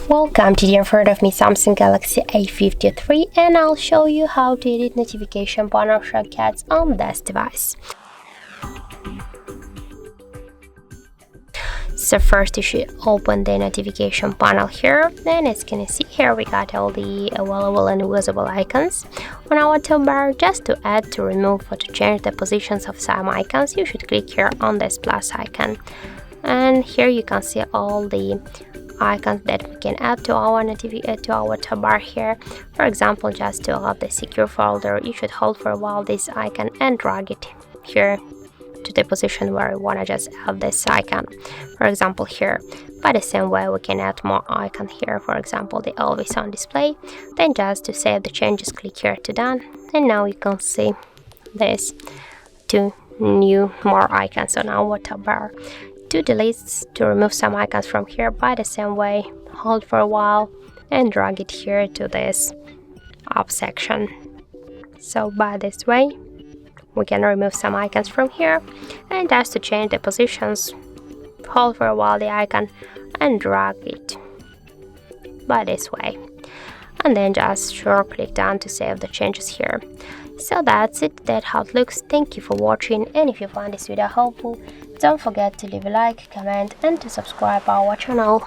Welcome to the in front of me Samsung Galaxy A53, and I'll show you how to edit notification panel shortcuts on this device. So first you should open the notification panel here. Then as you can see here, we got all the available and visible icons on our toolbar. Just to add, to remove, or to change the positions of some icons, you should click here on this plus icon. And here you can see all the icons that we can add to our toolbar here. For example, just to add the secure folder, you should hold for a while this icon and drag it here to the position where you want to just add this icon. For example, here, by the same way, we can add more icons here. For example, the always on display. Then just to save the changes, click here to done, and now you can see this two more icons on our toolbar. To delete, to remove some icons from here, by the same way, hold for a while and drag it here to this up section. So by this way, we can remove some icons from here, and just to change the positions, hold for a while the icon and drag it by this way, and then just short click down to save the changes here. So that's it, that's how it looks. Thank you for watching, and if you find this video helpful, don't forget to leave a like, comment and to subscribe our channel.